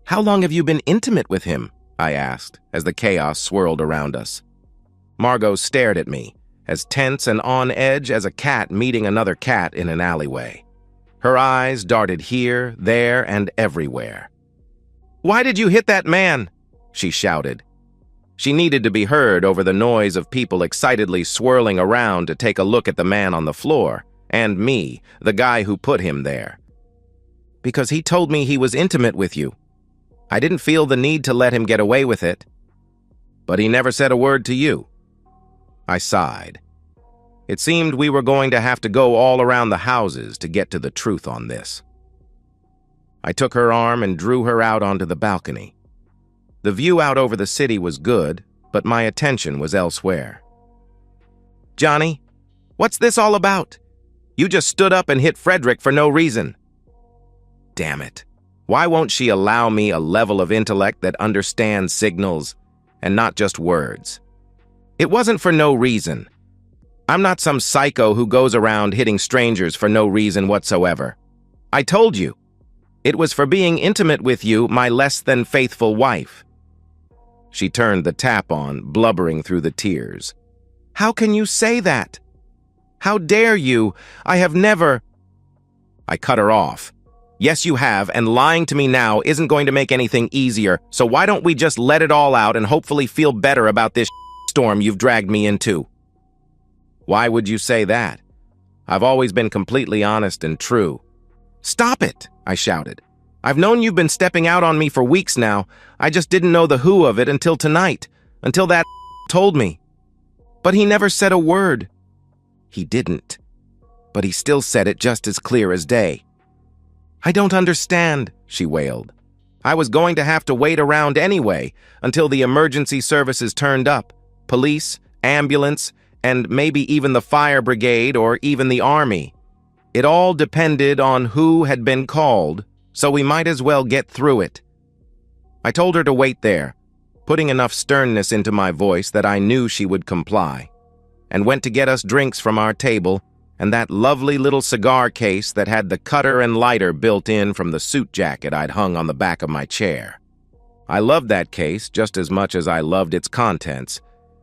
How long have you been intimate with him? I asked, as the chaos swirled around us. Margot stared at me, as tense and on edge as a cat meeting another cat in an alleyway. Her eyes darted here, there, and everywhere. "Why did you hit that man?" she shouted. She needed to be heard over the noise of people excitedly swirling around to take a look at the man on the floor, and me, the guy who put him there. "Because he told me he was intimate with you. I didn't feel the need to let him get away with it." "But he never said a word to you." I sighed. It seemed we were going to have to go all around the houses to get to the truth on this. I took her arm and drew her out onto the balcony. The view out over the city was good, but my attention was elsewhere. "Johnny, what's this all about? You just stood up and hit Frederick for no reason." Damn it. Why won't she allow me a level of intellect that understands signals and not just words? It wasn't for no reason. I'm not some psycho who goes around hitting strangers for no reason whatsoever. I told you. It was for being intimate with you, my less-than-faithful wife. She turned the tap on, blubbering through the tears. "How can you say that? How dare you? I have never—" I cut her off. "Yes, you have, and lying to me now isn't going to make anything easier, so why don't we just let it all out and hopefully feel better about this storm you've dragged me into?" "Why would you say that? I've always been completely honest and true." "Stop it!" I shouted. "I've known you've been stepping out on me for weeks now. I just didn't know the who of it until tonight, until that told me. But he never said a word." "He didn't. But he still said it just as clear as day." "I don't understand," she wailed. "I was going to have to wait around anyway until the emergency services turned up. Police, ambulance, and maybe even the fire brigade or even the army. It all depended on who had been called, so we might as well get through it." I told her to wait there, putting enough sternness into my voice that I knew she would comply, and went to get us drinks from our table and that lovely little cigar case that had the cutter and lighter built in from the suit jacket I'd hung on the back of my chair. I loved that case just as much as I loved its contents,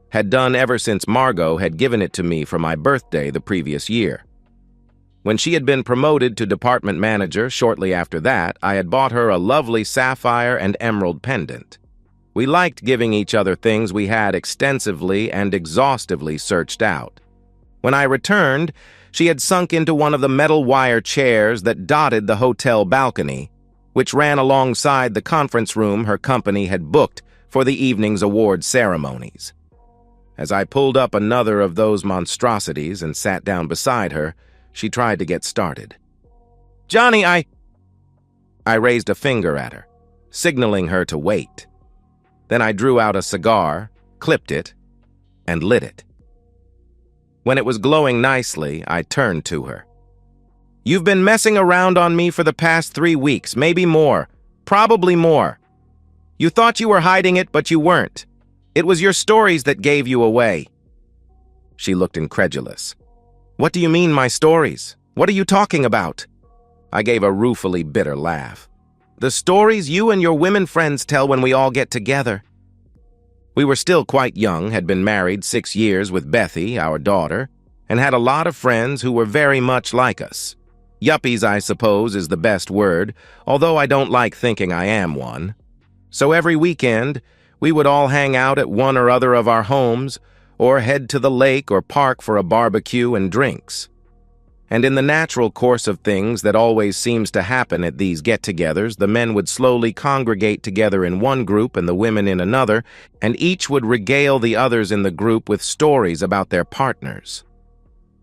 had done ever since Margot had given it to me for my birthday the previous year. When she had been promoted to department manager shortly after that, I had bought her a lovely sapphire and emerald pendant. We liked giving each other things we had extensively and exhaustively searched out. When I returned, she had sunk into one of the metal wire chairs that dotted the hotel balcony, which ran alongside the conference room her company had booked for the evening's award ceremonies. As I pulled up another of those monstrosities and sat down beside her, she tried to get started. "Johnny, I raised a finger at her, signaling her to wait. Then I drew out a cigar, clipped it, and lit it. When it was glowing nicely, I turned to her. "You've been messing around on me for the past 3 weeks, maybe more, probably more. You thought you were hiding it, but you weren't. It was your stories that gave you away." She looked incredulous. "What do you mean, my stories? What are you talking about?" I gave a ruefully bitter laugh. "The stories you and your women friends tell when we all get together." We were still quite young, had been married 6 years with Bethy, our daughter, and had a lot of friends who were very much like us. Yuppies, I suppose, is the best word, although I don't like thinking I am one. So every weekend, we would all hang out at one or other of our homes, or head to the lake or park for a barbecue and drinks. And in the natural course of things that always seems to happen at these get-togethers, the men would slowly congregate together in one group and the women in another, and each would regale the others in the group with stories about their partners.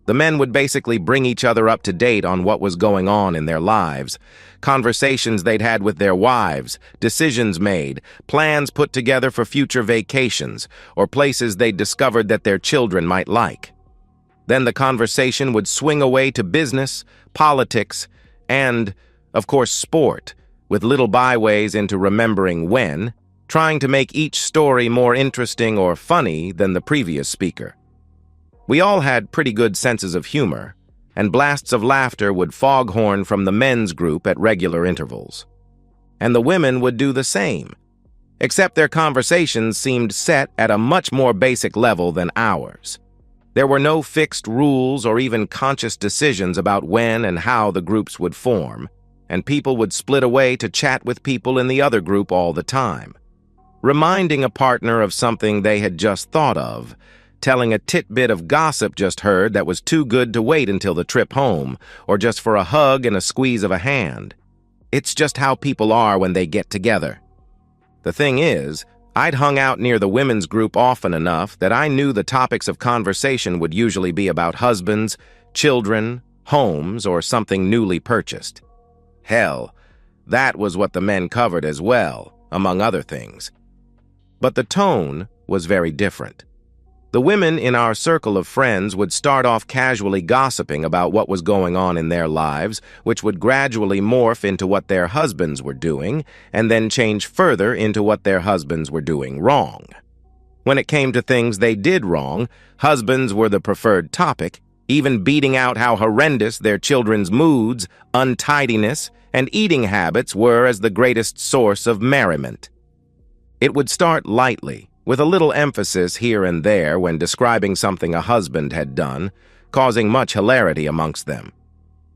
The men would basically bring each other up to date on what was going on in their lives, conversations they'd had with their wives, decisions made, plans put together for future vacations, or places they'd discovered that their children might like. Then the conversation would swing away to business, politics, and, of course, sport, with little byways into remembering when, trying to make each story more interesting or funny than the previous speaker. We all had pretty good senses of humor, and blasts of laughter would foghorn from the men's group at regular intervals. and the women would do the same, except their conversations seemed set at a much more basic level than ours. There were no fixed rules or even conscious decisions about when and how the groups would form, and people would split away to chat with people in the other group all the time, reminding a partner of something they had just thought of, telling a tidbit of gossip just heard that was too good to wait until the trip home, or just for a hug and a squeeze of a hand. It's just how people are when they get together. The thing is, I'd hung out near the women's group often enough that I knew the topics of conversation would usually be about husbands, children, homes, or something newly purchased. Hell, that was what the men covered as well, among other things. But the tone was very different. The women in our circle of friends would start off casually gossiping about what was going on in their lives, which would gradually morph into what their husbands were doing, and then change further into what their husbands were doing wrong. When it came to things they did wrong, husbands were the preferred topic, even beating out how horrendous their children's moods, untidiness, and eating habits were as the greatest source of merriment. It would start lightly, with a little emphasis here and there when describing something a husband had done, causing much hilarity amongst them.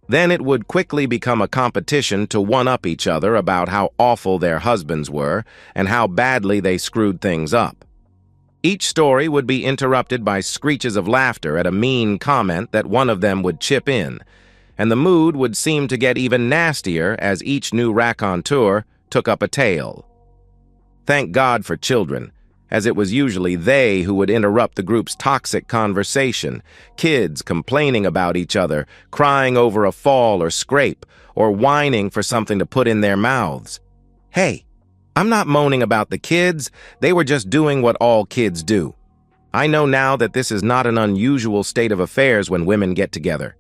Then it would quickly become a competition to one-up each other about how awful their husbands were and how badly they screwed things up. Each story would be interrupted by screeches of laughter at a mean comment that one of them would chip in, and the mood would seem to get even nastier as each new raconteur took up a tale. Thank God for children, as it was usually they who would interrupt the group's toxic conversation, kids complaining about each other, crying over a fall or scrape, or whining for something to put in their mouths. Hey, I'm not moaning about the kids, they were just doing what all kids do. I know now that this is not an unusual state of affairs when women get together.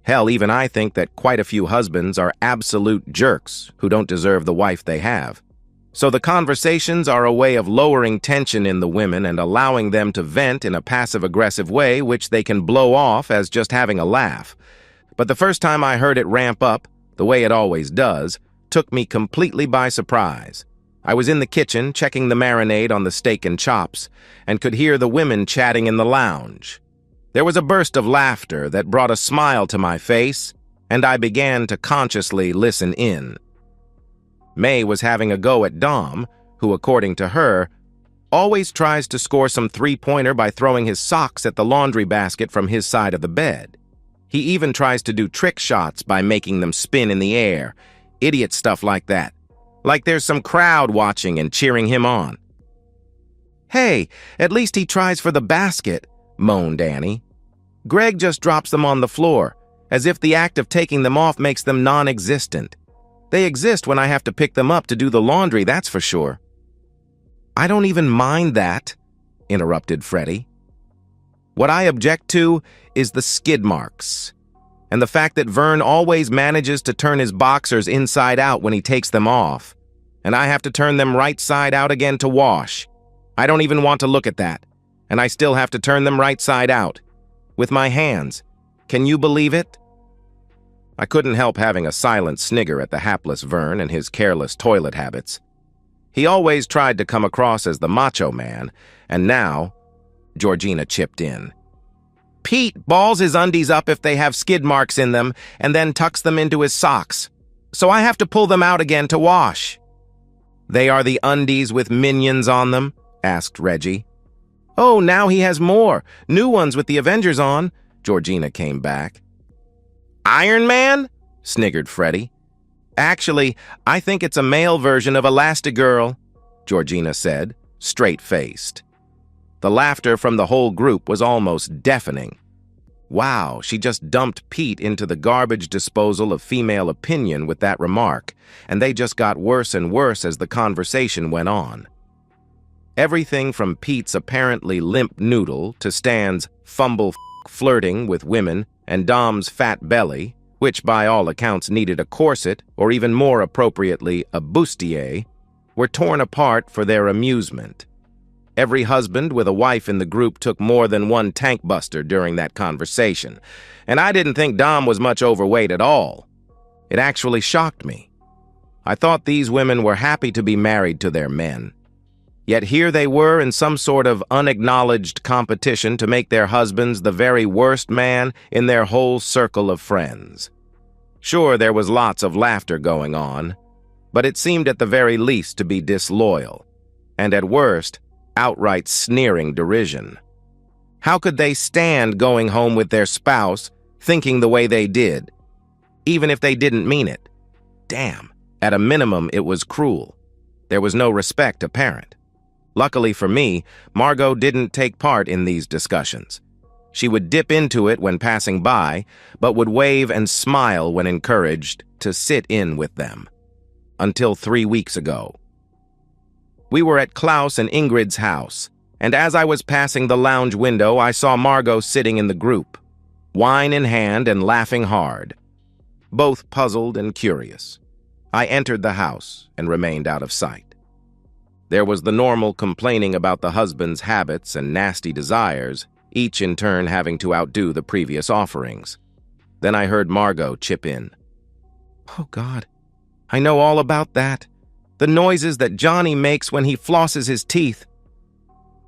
Hell, even I think that quite a few husbands are absolute jerks who don't deserve the wife they have. So the conversations are a way of lowering tension in the women and allowing them to vent in a passive-aggressive way which they can blow off as just having a laugh. But the first time I heard it ramp up, the way it always does, took me completely by surprise. I was in the kitchen checking the marinade on the steak and chops and could hear the women chatting in the lounge. There was a burst of laughter that brought a smile to my face, and I began to consciously listen in. May was having a go at Dom, who, according to her, always tries to score some three-pointer by throwing his socks at the laundry basket from his side of the bed. He even tries to do trick shots by making them spin in the air. Idiot stuff like that. Like there's some crowd watching and cheering him on. Hey, at least he tries for the basket, moaned Annie. Greg just drops them on the floor, as if the act of taking them off makes them non-existent. They exist when I have to pick them up to do the laundry, that's for sure. I don't even mind that, interrupted Freddie. What I object to is the skid marks, and the fact that Vern always manages to turn his boxers inside out when he takes them off, and I have to turn them right side out again to wash. I don't even want to look at that, and I still have to turn them right side out. With my hands. Can you believe it? I couldn't help having a silent snigger at the hapless Vern and his careless toilet habits. He always tried to come across as the macho man, and now, Georgina chipped in. Pete balls his undies up if they have skid marks in them and then tucks them into his socks, so I have to pull them out again to wash. They are the undies with minions on them? Asked Reggie. Oh, now he has more. New ones with the Avengers on, Georgina came back. Iron Man? Sniggered Freddie. Actually, I think it's a male version of Elastigirl, Georgina said, straight-faced. The laughter from the whole group was almost deafening. Wow, she just dumped Pete into the garbage disposal of female opinion with that remark, and they just got worse and worse as the conversation went on. Everything from Pete's apparently limp noodle to Stan's flirting with women and Dom's fat belly, which by all accounts needed a corset, or even more appropriately, a bustier, were torn apart for their amusement. Every husband with a wife in the group took more than one tank buster during that conversation, and I didn't think Dom was much overweight at all. It actually shocked me. I thought these women were happy to be married to their men. Yet here they were in some sort of unacknowledged competition to make their husbands the very worst man in their whole circle of friends. Sure, there was lots of laughter going on, but it seemed at the very least to be disloyal, and at worst, outright sneering derision. How could they stand going home with their spouse thinking the way they did, even if they didn't mean it? Damn, at a minimum, it was cruel. There was no respect apparent. Luckily for me, Margot didn't take part in these discussions. She would dip into it when passing by, but would wave and smile when encouraged to sit in with them. Until 3 weeks ago. We were at Klaus and Ingrid's house, and as I was passing the lounge window, I saw Margot sitting in the group, wine in hand and laughing hard, both puzzled and curious. I entered the house and remained out of sight. There was the normal complaining about the husband's habits and nasty desires, each in turn having to outdo the previous offerings. Then I heard Margot chip in. "Oh, God, I know all about that. The noises that Johnny makes when he flosses his teeth."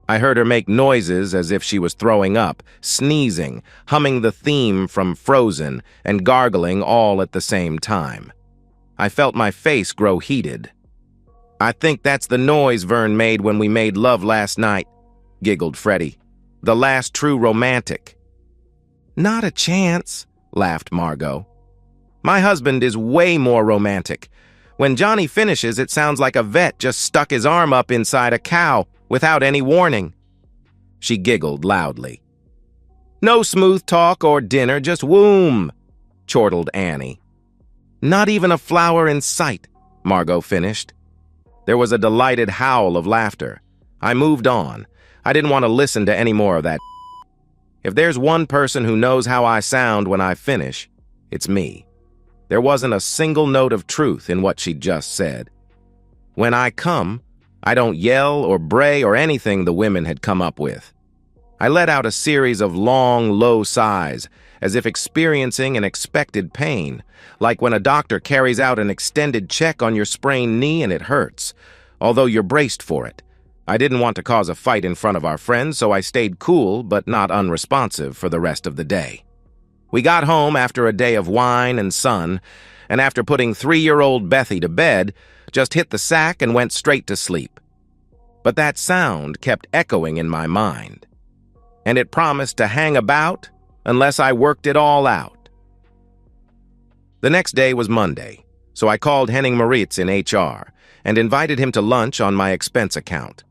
I heard her make noises as if she was throwing up, sneezing, humming the theme from Frozen, and gargling all at the same time. I felt my face grow heated. "I think that's the noise Vern made when we made love last night," giggled Freddie. "The last true romantic." "Not a chance," laughed Margot. "My husband is way more romantic. When Johnny finishes, it sounds like a vet just stuck his arm up inside a cow without any warning." She giggled loudly. "No smooth talk or dinner, just womb," chortled Annie. "Not even a flower in sight," Margot finished. There was a delighted howl of laughter. I moved on. I didn't want to listen to any more of that. If there's one person who knows how I sound when I finish, it's me. There wasn't a single note of truth in what she just said. When I come, I don't yell or bray or anything the women had come up with. I let out a series of long, low sighs, as if experiencing an expected pain, like when a doctor carries out an extended check on your sprained knee and it hurts, although you're braced for it. I didn't want to cause a fight in front of our friends, so I stayed cool but not unresponsive for the rest of the day. We got home after a day of wine and sun, and after putting 3-year-old Bethy to bed, just hit the sack and went straight to sleep. But that sound kept echoing in my mind, and it promised to hang about unless I worked it all out. The next day was Monday, so I called Henning Moritz in HR and invited him to lunch on my expense account.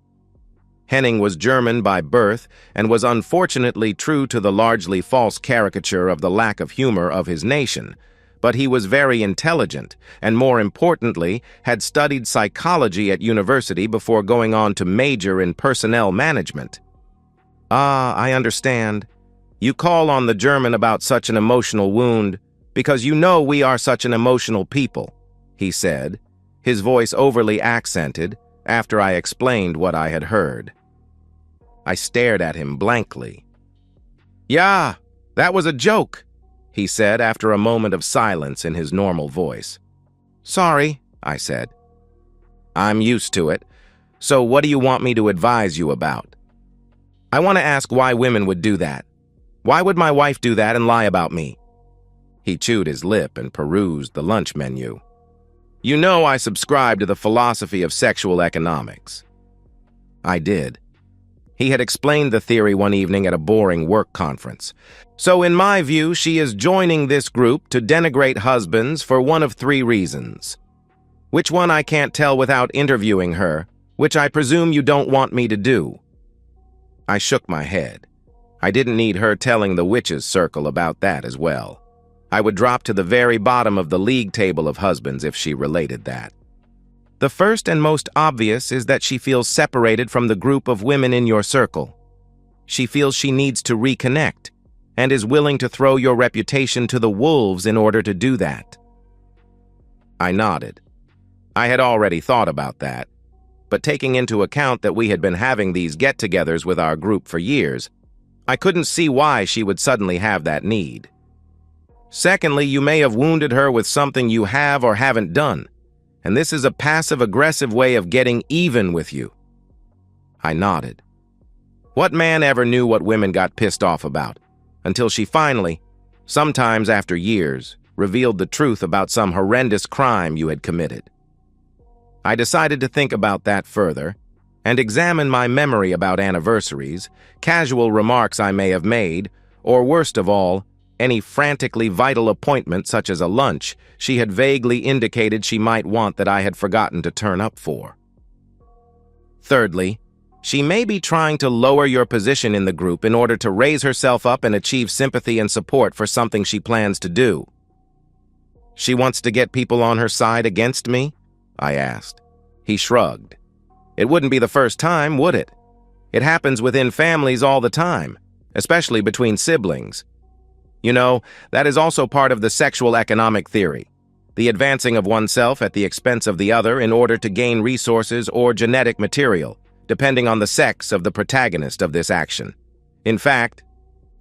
Henning was German by birth and was unfortunately true to the largely false caricature of the lack of humor of his nation, but he was very intelligent and, more importantly, had studied psychology at university before going on to major in personnel management. "Ah, I understand. You call on the German about such an emotional wound because you know we are such an emotional people," he said, his voice overly accented after I explained what I had heard. I stared at him blankly. "Yeah, that was a joke," he said after a moment of silence in his normal voice. "Sorry," I said. "I'm used to it. So what do you want me to advise you about?" "I want to ask why women would do that. Why would my wife do that and lie about me?" He chewed his lip and perused the lunch menu. "You know I subscribe to the philosophy of sexual economics." I did. He had explained the theory one evening at a boring work conference. "So in my view, she is joining this group to denigrate husbands for one of 3 reasons. Which one I can't tell without interviewing her, which I presume you don't want me to do." I shook my head. I didn't need her telling the witches' circle about that as well. I would drop to the very bottom of the league table of husbands if she related that. "The first and most obvious is that she feels separated from the group of women in your circle. She feels she needs to reconnect and is willing to throw your reputation to the wolves in order to do that." I nodded. I had already thought about that, but taking into account that we had been having these get-togethers with our group for years, I couldn't see why she would suddenly have that need. "Secondly, you may have wounded her with something you have or haven't done, and this is a passive-aggressive way of getting even with you." I nodded. What man ever knew what women got pissed off about? Until she finally, sometimes after years, revealed the truth about some horrendous crime you had committed. I decided to think about that further and examine my memory about anniversaries, casual remarks I may have made, or worst of all, any frantically vital appointment such as a lunch she had vaguely indicated she might want that I had forgotten to turn up for. Thirdly, she may be trying to lower your position in the group in order to raise herself up and achieve sympathy and support for something she plans to do. She wants to get people on her side against me? I asked. He shrugged. It wouldn't be the first time, would it? It happens within families all the time, especially between siblings. You know, that is also part of the sexual economic theory, the advancing of oneself at the expense of the other in order to gain resources or genetic material, depending on the sex of the protagonist of this action. In fact,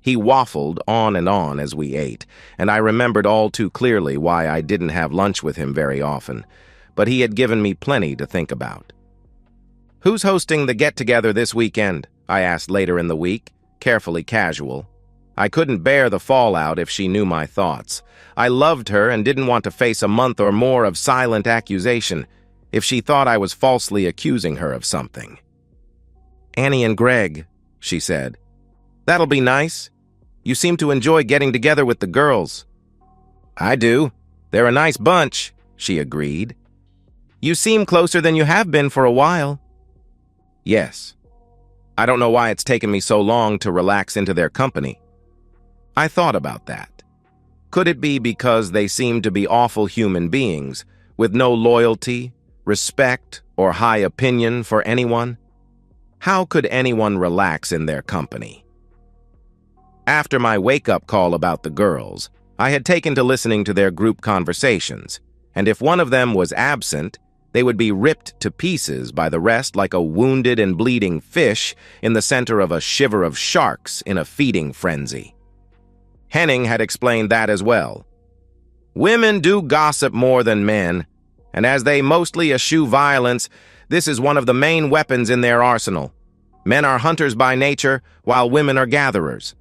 he waffled on and on as we ate, and I remembered all too clearly why I didn't have lunch with him very often, but he had given me plenty to think about. "Who's hosting the get-together this weekend?" I asked later in the week, carefully casual. I couldn't bear the fallout if she knew my thoughts. I loved her and didn't want to face a month or more of silent accusation if she thought I was falsely accusing her of something. "Annie and Greg," she said. "That'll be nice. You seem to enjoy getting together with the girls." "I do. They're a nice bunch," she agreed. "You seem closer than you have been for a while." "Yes. I don't know why it's taken me so long to relax into their company." I thought about that. Could it be because they seem to be awful human beings, with no loyalty, respect, or high opinion for anyone? How could anyone relax in their company? After my wake-up call about the girls, I had taken to listening to their group conversations, and if one of them was absent, they would be ripped to pieces by the rest like a wounded and bleeding fish in the center of a shiver of sharks in a feeding frenzy. Henning had explained that as well. Women do gossip more than men, and as they mostly eschew violence, this is one of the main weapons in their arsenal. Men are hunters by nature, while women are gatherers.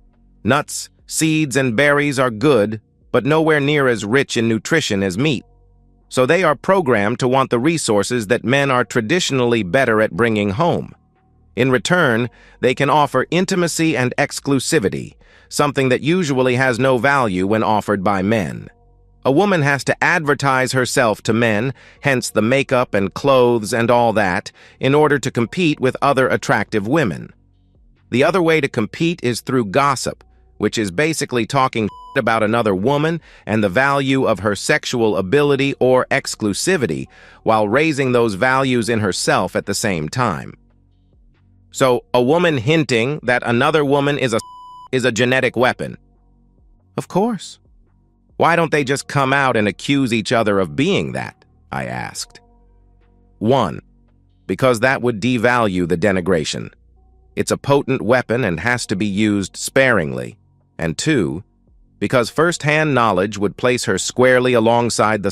Nuts, seeds, and berries are good, but nowhere near as rich in nutrition as meat. So they are programmed to want the resources that men are traditionally better at bringing home. In return, they can offer intimacy and exclusivity, something that usually has no value when offered by men. A woman has to advertise herself to men, hence the makeup and clothes and all that, in order to compete with other attractive women. The other way to compete is through gossip, which is basically talking about another woman and the value of her sexual ability or exclusivity while raising those values in herself at the same time. So, a woman hinting that another woman is a genetic weapon. Of course. Why don't they just come out and accuse each other of being that? I asked. 1. Because that would devalue the denigration. It's a potent weapon and has to be used sparingly. And 2, because first-hand knowledge would place her squarely alongside the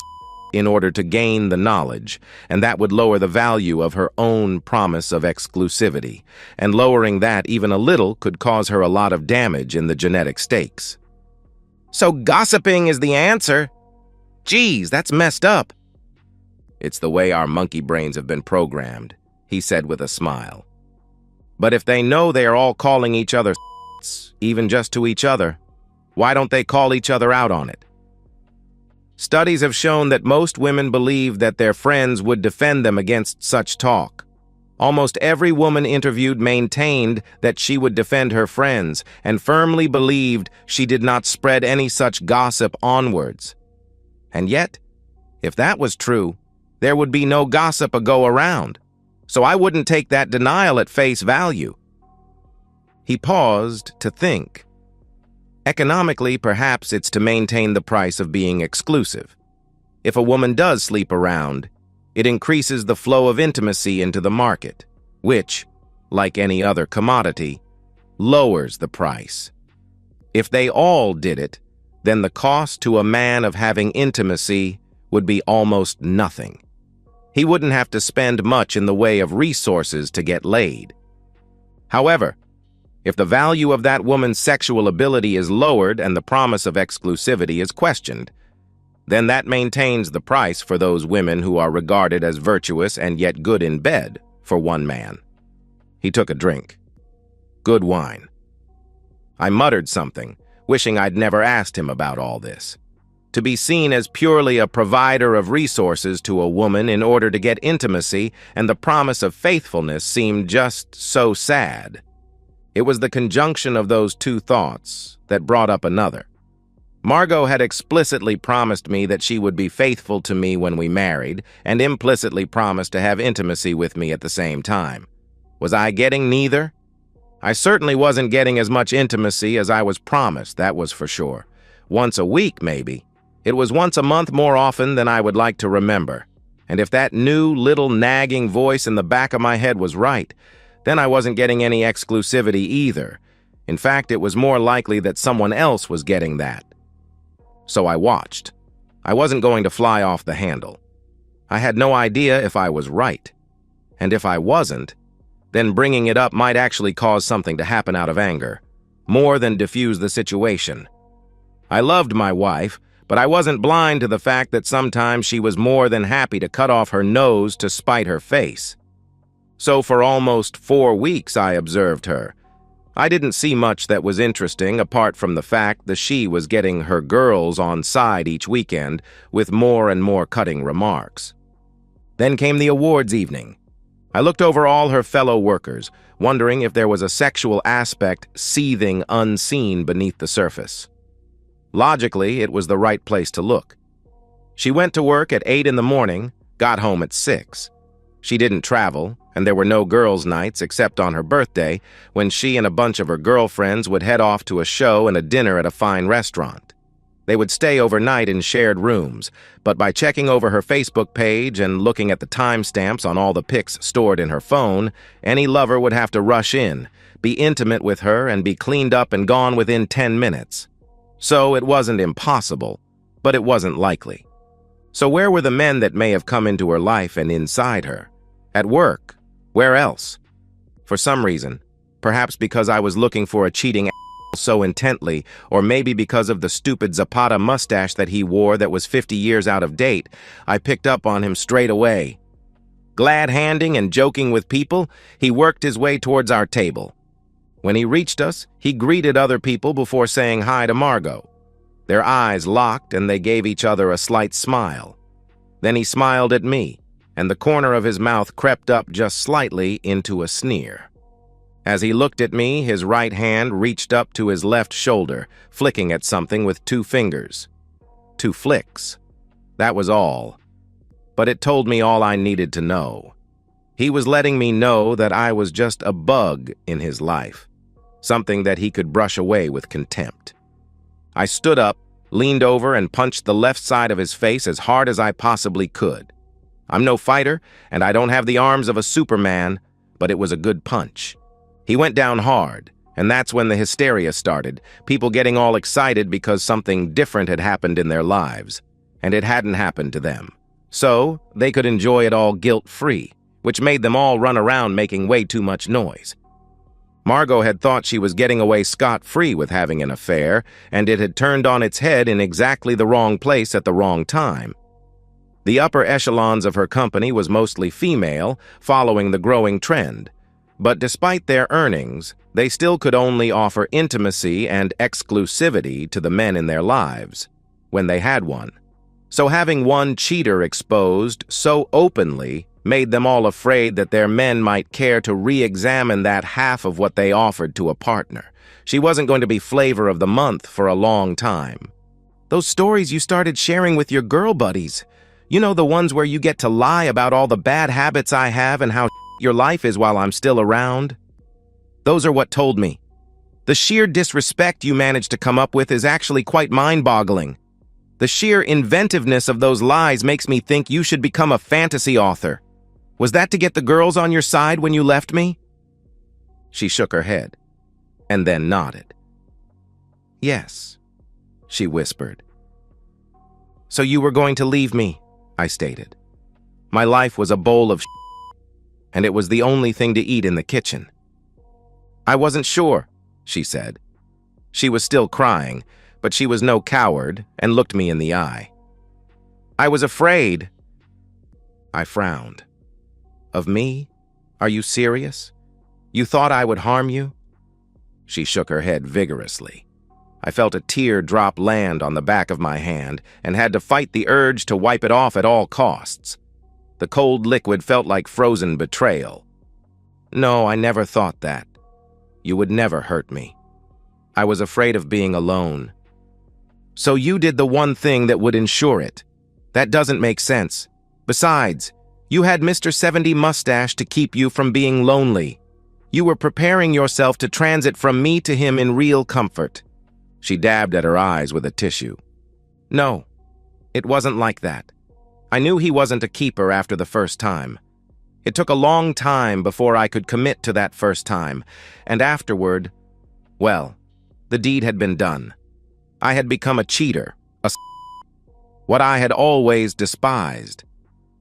in order to gain the knowledge, and that would lower the value of her own promise of exclusivity, and lowering that even a little could cause her a lot of damage in the genetic stakes. So gossiping is the answer? Geez, that's messed up. It's the way our monkey brains have been programmed, he said with a smile. But if they know they are all calling each other even just to each other, why don't they call each other out on it? Studies have shown that most women believe that their friends would defend them against such talk. Almost every woman interviewed maintained that she would defend her friends and firmly believed she did not spread any such gossip onwards. And yet, if that was true, there would be no gossip a go around. So I wouldn't take that denial at face value. He paused to think. Economically, perhaps it's to maintain the price of being exclusive. If a woman does sleep around, it increases the flow of intimacy into the market, which, like any other commodity, lowers the price. If they all did it, then the cost to a man of having intimacy would be almost nothing. He wouldn't have to spend much in the way of resources to get laid. However, if the value of that woman's sexual ability is lowered and the promise of exclusivity is questioned, then that maintains the price for those women who are regarded as virtuous and yet good in bed for one man. He took a drink. Good wine. I muttered something, wishing I'd never asked him about all this. To be seen as purely a provider of resources to a woman in order to get intimacy and the promise of faithfulness seemed just so sad. It was the conjunction of those two thoughts that brought up another. Margot had explicitly promised me that she would be faithful to me when we married, and implicitly promised to have intimacy with me at the same time. Was I getting neither? I certainly wasn't getting as much intimacy as I was promised, that was for sure. Once a week, maybe. It was once a month more often than I would like to remember. And if that new little nagging voice in the back of my head was right, then I wasn't getting any exclusivity either. In fact, it was more likely that someone else was getting that. So I watched. I wasn't going to fly off the handle. I had no idea if I was right. And if I wasn't, then bringing it up might actually cause something to happen out of anger, more than diffuse the situation. I loved my wife, but I wasn't blind to the fact that sometimes she was more than happy to cut off her nose to spite her face. So for almost 4 weeks I observed her. I didn't see much that was interesting apart from the fact that she was getting her girls on side each weekend with more and more cutting remarks. Then came the awards evening. I looked over all her fellow workers, wondering if there was a sexual aspect seething unseen beneath the surface. Logically, it was the right place to look. She went to work at 8 in the morning, got home at 6. She didn't travel, and there were no girls' nights except on her birthday, when she and a bunch of her girlfriends would head off to a show and a dinner at a fine restaurant. They would stay overnight in shared rooms, but by checking over her Facebook page and looking at the timestamps on all the pics stored in her phone, any lover would have to rush in, be intimate with her, and be cleaned up and gone within 10 minutes. So it wasn't impossible, but it wasn't likely. So where were the men that may have come into her life and inside her? At work? Where else? For some reason, perhaps because I was looking for a cheating so intently, or maybe because of the stupid Zapata mustache that he wore that was 50 years out of date, I picked up on him straight away. Glad-handing and joking with people, he worked his way towards our table. When he reached us, he greeted other people before saying hi to Margot. Their eyes locked and they gave each other a slight smile. Then he smiled at me, and the corner of his mouth crept up just slightly into a sneer. As he looked at me, his right hand reached up to his left shoulder, flicking at something with 2 fingers. 2 flicks. That was all. But it told me all I needed to know. He was letting me know that I was just a bug in his life, something that he could brush away with contempt. I stood up, leaned over, and punched the left side of his face as hard as I possibly could. I'm no fighter, and I don't have the arms of a Superman, but it was a good punch. He went down hard, and that's when the hysteria started, people getting all excited because something different had happened in their lives, and it hadn't happened to them. So, they could enjoy it all guilt-free, which made them all run around making way too much noise. Margot had thought she was getting away scot-free with having an affair, and it had turned on its head in exactly the wrong place at the wrong time. The upper echelons of her company was mostly female, following the growing trend. But despite their earnings, they still could only offer intimacy and exclusivity to the men in their lives, when they had one. So having one cheater exposed so openly made them all afraid that their men might care to re-examine that half of what they offered to a partner. She wasn't going to be flavor of the month for a long time. Those stories you started sharing with your girl buddies, you know, the ones where you get to lie about all the bad habits I have and how your life is while I'm still around? Those are what told me. The sheer disrespect you managed to come up with is actually quite mind-boggling. The sheer inventiveness of those lies makes me think you should become a fantasy author. Was that to get the girls on your side when you left me? She shook her head, and then nodded. Yes, she whispered. So you were going to leave me, I stated. My life was a bowl of and it was the only thing to eat in the kitchen. I wasn't sure, she said. She was still crying, but she was no coward and looked me in the eye. I was afraid. I frowned. Of me? Are you serious? You thought I would harm you? She shook her head vigorously. I felt a tear drop land on the back of my hand and had to fight the urge to wipe it off at all costs. The cold liquid felt like frozen betrayal. No, I never thought that. You would never hurt me. I was afraid of being alone. So you did the one thing that would ensure it. That doesn't make sense. Besides, you had Mr. 70 Mustache to keep you from being lonely. You were preparing yourself to transit from me to him in real comfort. She dabbed at her eyes with a tissue. No, it wasn't like that. I knew he wasn't a keeper after the first time. It took a long time before I could commit to that first time, and afterward, well, the deed had been done. I had become a cheater, what I had always despised.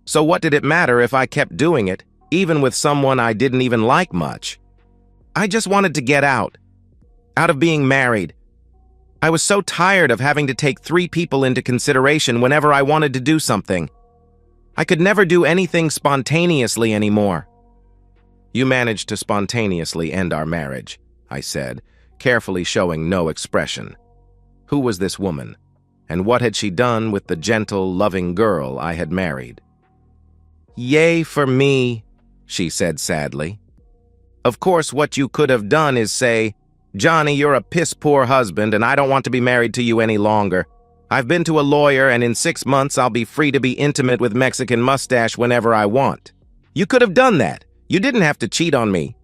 So what did it matter if I kept doing it, even with someone I didn't even like much? I just wanted to get out of being married. I was so tired of having to take 3 people into consideration whenever I wanted to do something. I could never do anything spontaneously anymore. You managed to spontaneously end our marriage, I said, carefully showing no expression. Who was this woman, and what had she done with the gentle, loving girl I had married? Yay for me, she said sadly. Of course, what you could have done is say, Johnny, you're a piss-poor husband, and I don't want to be married to you any longer. I've been to a lawyer, and in 6 months I'll be free to be intimate with Mexican Mustache whenever I want. You could have done that. You didn't have to cheat on me.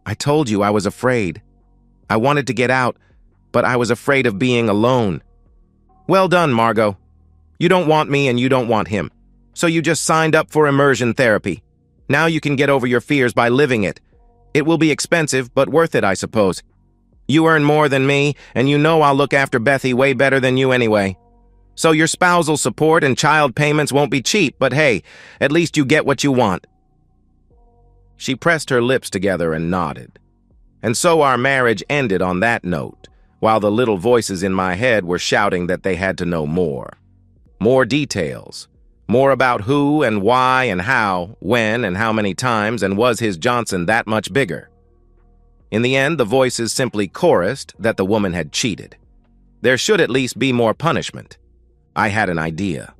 I told you I was afraid. I wanted to get out, but I was afraid of being alone. Well done, Margot. You don't want me and you don't want him. So you just signed up for immersion therapy. Now you can get over your fears by living it. It will be expensive, but worth it, I suppose. You earn more than me, and you know I'll look after Bethy way better than you anyway. So your spousal support and child payments won't be cheap, but hey, at least you get what you want. She pressed her lips together and nodded. And so our marriage ended on that note, while the little voices in my head were shouting that they had to know more. More details. More about who and why and how, when and how many times, and was his Johnson that much bigger? In the end, the voices simply chorused that the woman had cheated. There should at least be more punishment. I had an idea.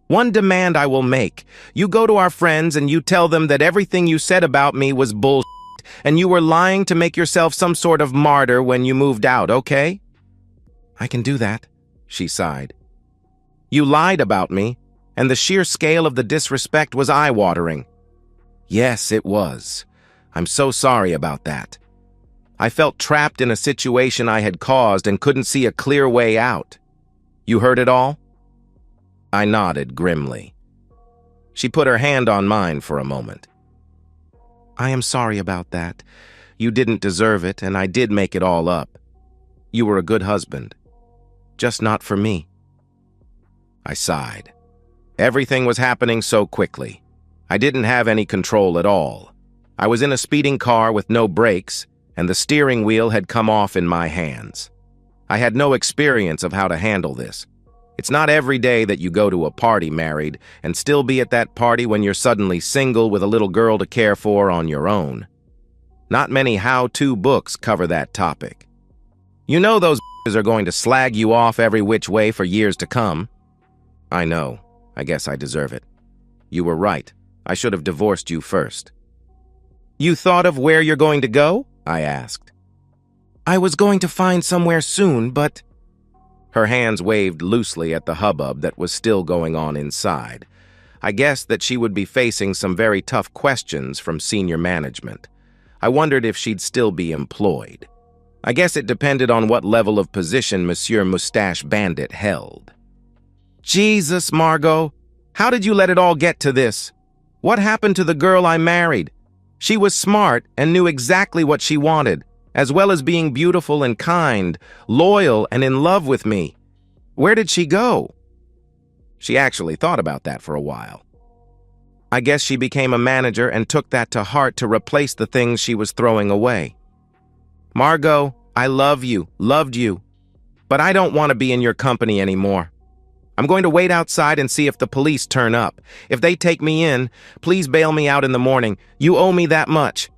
One demand I will make. You go to our friends and you tell them that everything you said about me was bullshit and you were lying to make yourself some sort of martyr when you moved out, okay? I can do that, she sighed. You lied about me, and the sheer scale of the disrespect was eye-watering. Yes, it was. I'm so sorry about that. I felt trapped in a situation I had caused and couldn't see a clear way out. You heard it all? I nodded grimly. She put her hand on mine for a moment. I am sorry about that. You didn't deserve it, and I did make it all up. You were a good husband. Just not for me. I sighed. Everything was happening so quickly. I didn't have any control at all. I was in a speeding car with no brakes, and the steering wheel had come off in my hands. I had no experience of how to handle this. It's not every day that you go to a party married and still be at that party when you're suddenly single with a little girl to care for on your own. Not many how-to books cover that topic. You know those are going to slag you off every which way for years to come. I know. I guess I deserve it. You were right. I should have divorced you first. You thought of where you're going to go? I asked. I was going to find somewhere soon, but... Her hands waved loosely at the hubbub that was still going on inside. I guessed that she would be facing some very tough questions from senior management. I wondered if she'd still be employed. I guess it depended on what level of position Monsieur Mustache Bandit held. Jesus, Margot, how did you let it all get to this? What happened to the girl I married? She was smart and knew exactly what she wanted, as well as being beautiful and kind, loyal and in love with me. Where did she go? She actually thought about that for a while. I guess she became a manager and took that to heart to replace the things she was throwing away. Margot, I love you, loved you, but I don't want to be in your company anymore. I'm going to wait outside and see if the police turn up. If they take me in, please bail me out in the morning. You owe me that much.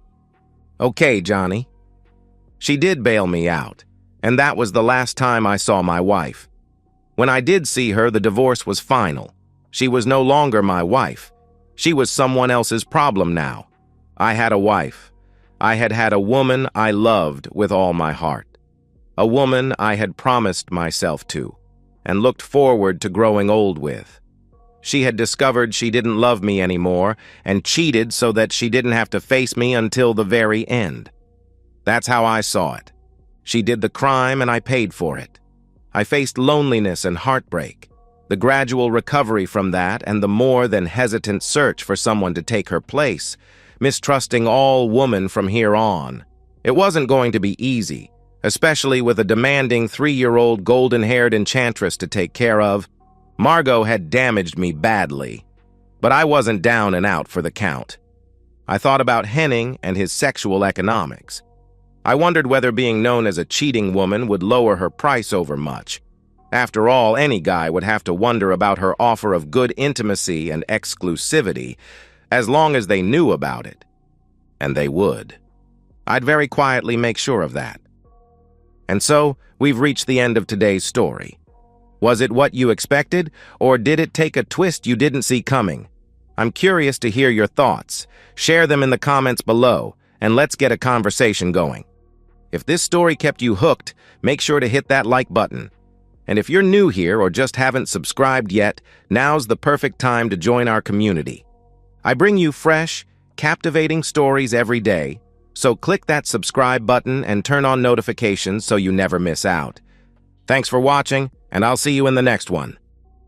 Okay, Johnny. She did bail me out, and that was the last time I saw my wife. When I did see her, the divorce was final. She was no longer my wife. She was someone else's problem now. I had a wife. I had had a woman I loved with all my heart. A woman I had promised myself to and looked forward to growing old with. She had discovered she didn't love me anymore and cheated so that she didn't have to face me until the very end. That's how I saw it. She did the crime and I paid for it. I faced loneliness and heartbreak, the gradual recovery from that and the more than hesitant search for someone to take her place, mistrusting all women from here on. It wasn't going to be easy, especially with a demanding 3-year-old golden-haired enchantress to take care of. Margot had damaged me badly, but I wasn't down and out for the count. I thought about Henning and his sexual economics. I wondered whether being known as a cheating woman would lower her price over much. After all, any guy would have to wonder about her offer of good intimacy and exclusivity, as long as they knew about it. And they would. I'd very quietly make sure of that. And so, we've reached the end of today's story. Was it what you expected, or did it take a twist you didn't see coming? I'm curious to hear your thoughts. Share them in the comments below, and let's get a conversation going. If this story kept you hooked, make sure to hit that like button. And if you're new here or just haven't subscribed yet, now's the perfect time to join our community. I bring you fresh, captivating stories every day, so click that subscribe button and turn on notifications so you never miss out. Thanks for watching, and I'll see you in the next one.